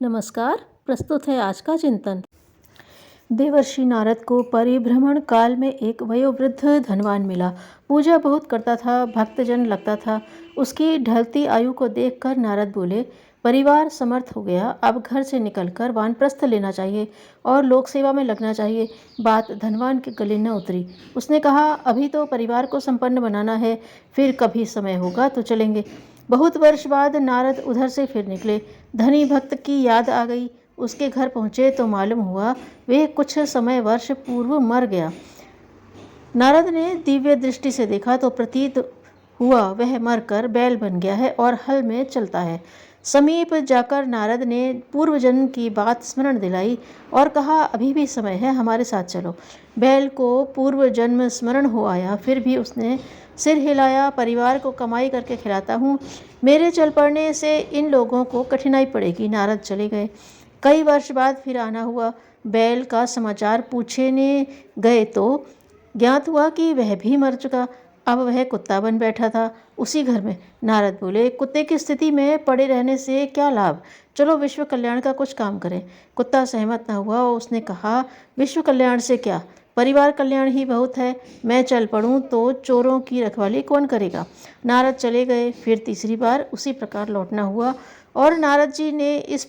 नमस्कार। प्रस्तुत है आज का चिंतन। देवर्षि नारद को परिभ्रमण काल में एक वयोवृद्ध धनवान मिला। पूजा बहुत करता था, भक्तजन लगता था। उसकी ढलती आयु को देखकर नारद बोले, परिवार समर्थ हो गया, अब घर से निकलकर वानप्रस्थ लेना चाहिए और लोक सेवा में लगना चाहिए। बात धनवान के गले न उतरी। उसने कहा, अभी तो परिवार को संपन्न बनाना है, फिर कभी समय होगा तो चलेंगे। बहुत वर्ष बाद नारद उधर से फिर निकले। धनी भक्त की याद आ गई। उसके घर पहुँचे तो मालूम हुआ वे कुछ समय वर्ष पूर्व मर गया। नारद ने दिव्य दृष्टि से देखा तो प्रतीत हुआ वह मरकर बैल बन गया है और हल में चलता है। समीप जाकर नारद ने पूर्व जन्म की बात स्मरण दिलाई और कहा, अभी भी समय है, हमारे साथ चलो। बैल को पूर्व जन्म स्मरण हो आया, फिर भी उसने सिर हिलाया। परिवार को कमाई करके खिलाता हूँ, मेरे चल पड़ने से इन लोगों को कठिनाई पड़ेगी। नारद चले गए। कई वर्ष बाद फिर आना हुआ। बैल का समाचार पूछने गए तो ज्ञात हुआ कि वह भी मर चुका। अब वह कुत्ता बन बैठा था उसी घर में। नारद बोले, कुत्ते की स्थिति में पड़े रहने से क्या लाभ, चलो विश्व कल्याण का कुछ काम करें। कुत्ता सहमत न हुआ और उसने कहा, विश्व कल्याण से क्या, परिवार कल्याण ही बहुत है। मैं चल पड़ूं तो चोरों की रखवाली कौन करेगा। नारद चले गए। फिर तीसरी बार उसी प्रकार लौटना हुआ और नारद जी ने इस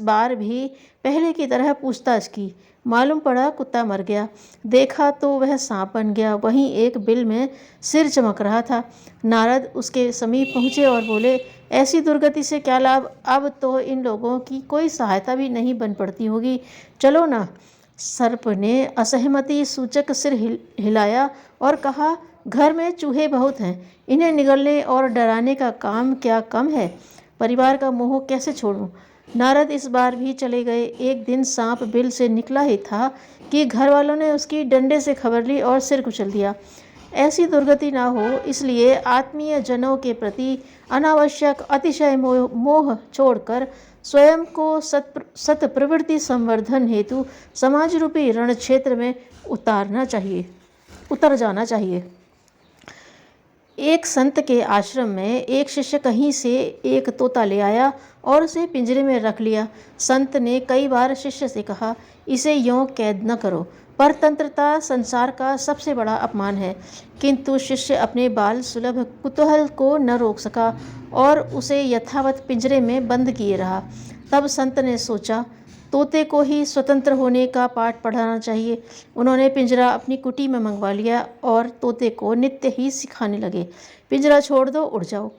बार भी पहले की तरह पूछताछ की। मालूम पड़ा कुत्ता मर गया। देखा तो वह सांप बन गया। वहीं एक बिल में सिर चमक रहा था। नारद उसके समीप पहुँचे और बोले, ऐसी दुर्गति से क्या लाभ, अब तो इन लोगों की कोई सहायता भी नहीं बन पड़ती होगी, चलो ना। सर्प ने असहमति सूचक सिर हिलाया और कहा, घर में चूहे बहुत हैं, इन्हें निगलने और डराने का काम क्या कम है। परिवार का मोह कैसे छोड़ूं। नारद इस बार भी चले गए। एक दिन सांप बिल से निकला ही था कि घर वालों ने उसकी डंडे से खबर ली और सिर कुचल दिया। ऐसी दुर्गति ना हो, इसलिए आत्मीय जनों के प्रति अनावश्यक अतिशय मोह छोड़कर स्वयं को सत प्रवृत्ति संवर्धन हेतु समाज रूपी रण क्षेत्र में उतर जाना चाहिए। एक संत के आश्रम में एक शिष्य कहीं से एक तोता ले आया और उसे पिंजरे में रख लिया। संत ने कई बार शिष्य से कहा, इसे यों कैद न करो, परतंत्रता संसार का सबसे बड़ा अपमान है। किंतु शिष्य अपने बाल सुलभ कुतूहल को न रोक सका और उसे यथावत पिंजरे में बंद किए रहा। तब संत ने सोचा, तोते को ही स्वतंत्र होने का पाठ पढ़ाना चाहिए। उन्होंने पिंजरा अपनी कुटी में मंगवा लिया और तोते को नित्य ही सिखाने लगे, पिंजरा छोड़ दो, उड़ जाओ।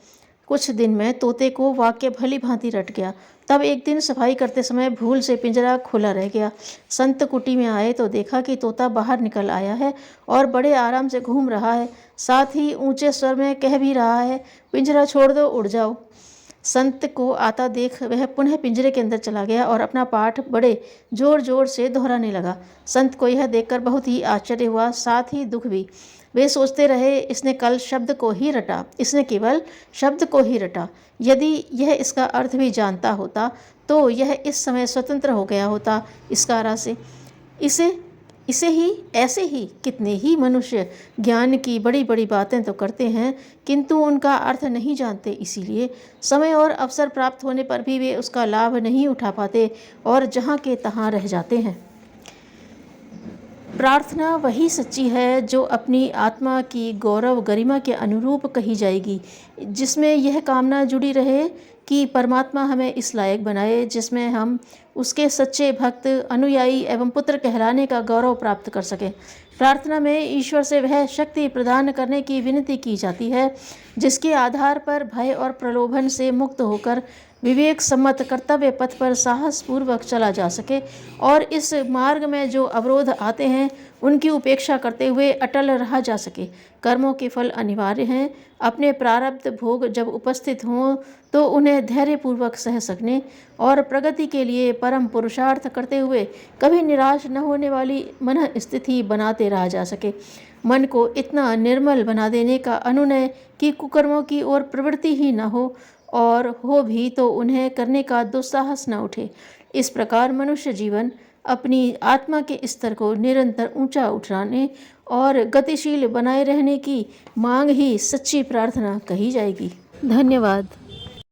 कुछ दिन में तोते को वाक्य भली भांति रट गया। तब एक दिन सफाई करते समय भूल से पिंजरा खुला रह गया। संत कुटी में आए तो देखा कि तोता बाहर निकल आया है और बड़े आराम से घूम रहा है, साथ ही ऊंचे स्वर में कह भी रहा है, पिंजरा छोड़ दो, उड़ जाओ। संत को आता देख वह पुनः पिंजरे के अंदर चला गया और अपना पाठ बड़े जोर जोर से दोहराने लगा। संत को यह देखकर बहुत ही आश्चर्य हुआ, साथ ही दुख भी। वे सोचते रहे, इसने केवल शब्द को ही रटा। यदि यह इसका अर्थ भी जानता होता तो यह इस समय स्वतंत्र हो गया होता। इस कारण से ऐसे ही कितने ही मनुष्य ज्ञान की बड़ी बड़ी बातें तो करते हैं किंतु उनका अर्थ नहीं जानते। इसीलिए समय और अवसर प्राप्त होने पर भी वे उसका लाभ नहीं उठा पाते और जहाँ के तहाँ रह जाते हैं। प्रार्थना वही सच्ची है जो अपनी आत्मा की गौरव गरिमा के अनुरूप कही जाएगी, जिसमें यह कामना जुड़ी रहे कि परमात्मा हमें इस लायक बनाए जिसमें हम उसके सच्चे भक्त, अनुयायी एवं पुत्र कहलाने का गौरव प्राप्त कर सकें। प्रार्थना में ईश्वर से वह शक्ति प्रदान करने की विनती की जाती है जिसके आधार पर भय और प्रलोभन से मुक्त होकर विवेक सम्मत कर्तव्य पथ पर साहस पूर्वक चला जा सके और इस मार्ग में जो अवरोध आते हैं उनकी उपेक्षा करते हुए अटल रहा जा सके। कर्मों के फल अनिवार्य हैं। अपने प्रारब्ध भोग जब उपस्थित हों तो उन्हें धैर्यपूर्वक सह सकने और प्रगति के लिए परम पुरुषार्थ करते हुए कभी निराश न होने वाली मन स्थिति बनाते रहा जा सके। मन को इतना निर्मल बना देने का अनुनय कि कुकर्मों की ओर प्रवृत्ति ही न हो और हो भी तो उन्हें करने का दुस्साहस न उठे। इस प्रकार मनुष्य जीवन अपनी आत्मा के स्तर को निरंतर ऊंचा उठाने और गतिशील बनाए रहने की मांग ही सच्ची प्रार्थना कही जाएगी। धन्यवाद।